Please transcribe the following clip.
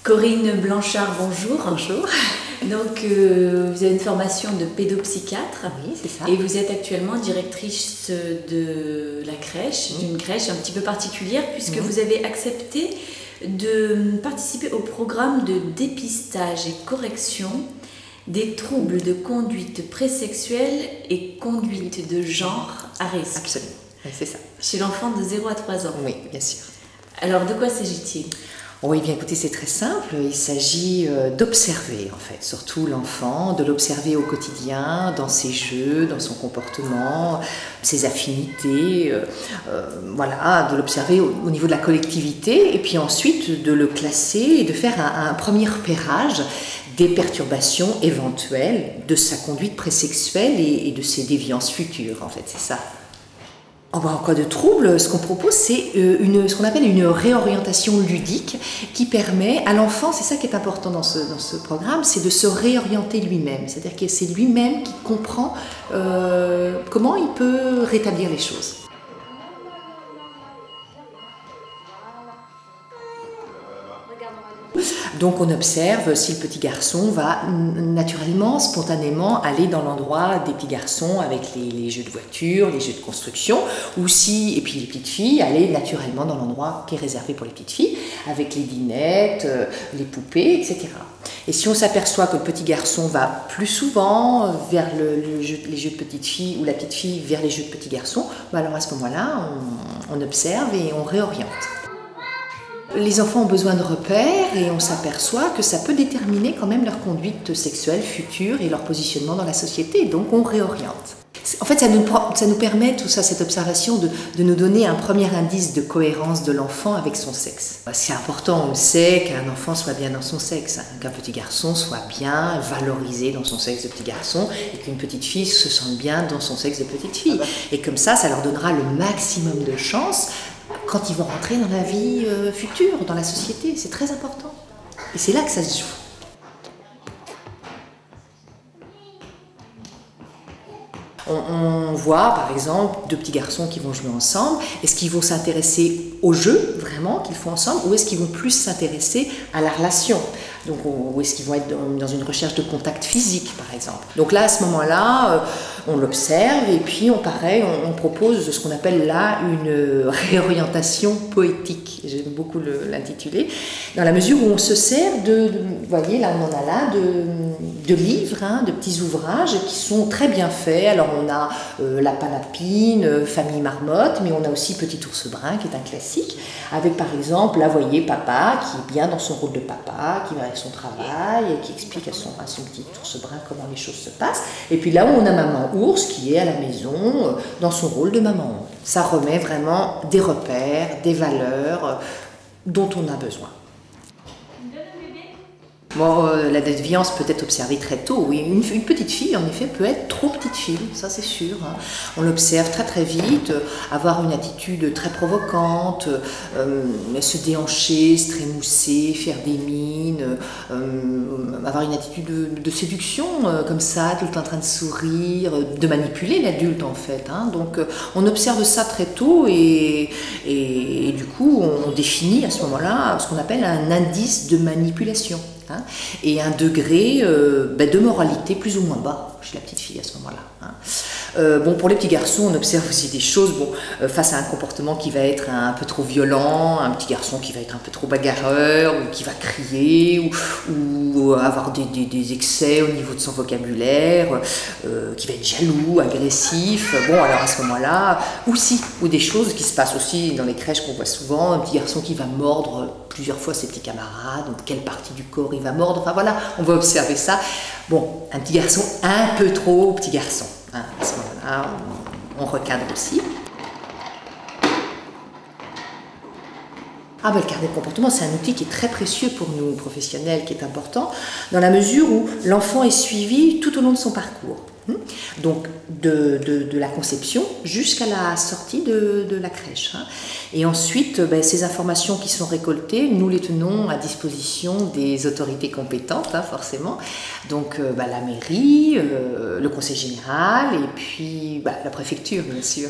Corinne Blanchard, bonjour. Bonjour. Donc, vous avez une formation de pédopsychiatre. Oui, c'est ça. Et vous êtes actuellement directrice de la crèche, d'une crèche un petit peu particulière, puisque vous avez accepté de participer au programme de dépistage et correction des troubles de conduite présexuelle et conduite de genre à risque. Absolument, oui, c'est ça. Chez l'enfant de 0 à 3 ans. Oui, bien sûr. Alors, de quoi s'agit-il ? Oui, bien écoutez, c'est très simple. Il s'agit d'observer, en fait, surtout l'enfant, de l'observer au quotidien, dans ses jeux, dans son comportement, ses affinités, voilà, de l'observer au niveau de la collectivité, et puis ensuite de le classer et de faire un premier repérage des perturbations éventuelles de sa conduite présexuelle et de ses déviances futures, en fait, c'est ça. En cas de trouble, ce qu'on propose, c'est ce qu'on appelle une réorientation ludique qui permet à l'enfant, c'est ça qui est important dans ce programme, c'est de se réorienter lui-même. C'est-à-dire que c'est lui-même qui comprend comment il peut rétablir les choses. Donc on observe si le petit garçon va naturellement, spontanément aller dans l'endroit des petits garçons avec les jeux de voiture, les jeux de construction, ou si, et puis les petites filles, aller naturellement dans l'endroit qui est réservé pour les petites filles, avec les dinettes, les poupées, etc. Et si on s'aperçoit que le petit garçon va plus souvent vers les jeux de petites filles ou la petite fille vers les jeux de petits garçons, alors à ce moment-là, on observe et on réoriente. Les enfants ont besoin de repères et on s'aperçoit que ça peut déterminer quand même leur conduite sexuelle future et leur positionnement dans la société, donc on réoriente. En fait, ça nous permet, tout ça, cette observation, de nous donner un premier indice de cohérence de l'enfant avec son sexe. C'est important, on le sait, qu'un enfant soit bien dans son sexe, qu'un petit garçon soit bien valorisé dans son sexe de petit garçon et qu'une petite fille se sente bien dans son sexe de petite fille. Et comme ça leur donnera le maximum de chance quand ils vont rentrer dans la vie future, dans la société. C'est très important. Et c'est là que ça se joue. On voit par exemple deux petits garçons qui vont jouer ensemble. Est-ce qu'ils vont s'intéresser au jeu vraiment qu'ils font ensemble, ou est-ce qu'ils vont plus s'intéresser à la relation? Donc, ou est-ce qu'ils vont être dans une recherche de contact physique par exemple? Donc là, à ce moment-là, on l'observe et puis on propose ce qu'on appelle là une réorientation poétique. J'aime beaucoup l'intituler, dans la mesure où on se sert vous voyez, là on en a là, de livres, de petits ouvrages qui sont très bien faits. Alors on a Lapin Lapine, Famille Marmotte, mais on a aussi Petit Ours Brun qui est un classique, avec par exemple, là vous voyez, papa qui est bien dans son rôle de papa, qui va avec son travail et qui explique à son petit ours brun comment les choses se passent. Et puis là où on a maman ours qui est à la maison dans son rôle de maman. Ça remet vraiment des repères, des valeurs dont on a besoin. Bon, la déviance peut être observée très tôt. Oui, une petite fille, en effet, peut être trop petite fille, ça c'est sûr. On l'observe très très vite, avoir une attitude très provocante, se déhancher, se trémousser, faire des mines, avoir une attitude de séduction comme ça, tout le temps en train de sourire, de manipuler l'adulte en fait. Donc on observe ça très tôt et du coup on définit à ce moment-là ce qu'on appelle un indice de manipulation. Et un degré de moralité plus ou moins bas chez la petite fille à ce moment-là. Bon, pour les petits garçons, on observe aussi des choses face à un comportement qui va être un peu trop violent, un petit garçon qui va être un peu trop bagarreur, ou qui va crier, ou avoir des excès au niveau de son vocabulaire, qui va être jaloux, agressif. Bon, alors à ce moment-là, ou des choses qui se passent aussi dans les crèches qu'on voit souvent, un petit garçon qui va mordre plusieurs fois ses petits camarades, donc quelle partie du corps il va mordre, enfin voilà, on va observer ça. Bon, un petit garçon un peu trop petit garçon, à ce moment-là, on recadre aussi. Le carnet de comportement, c'est un outil qui est très précieux pour nous, professionnels, qui est important, dans la mesure où l'enfant est suivi tout au long de son parcours. Donc de la conception jusqu'à la sortie de la crèche. Et ensuite, ces informations qui sont récoltées, nous les tenons à disposition des autorités compétentes, forcément. Donc la mairie, le conseil général et puis la préfecture, bien sûr.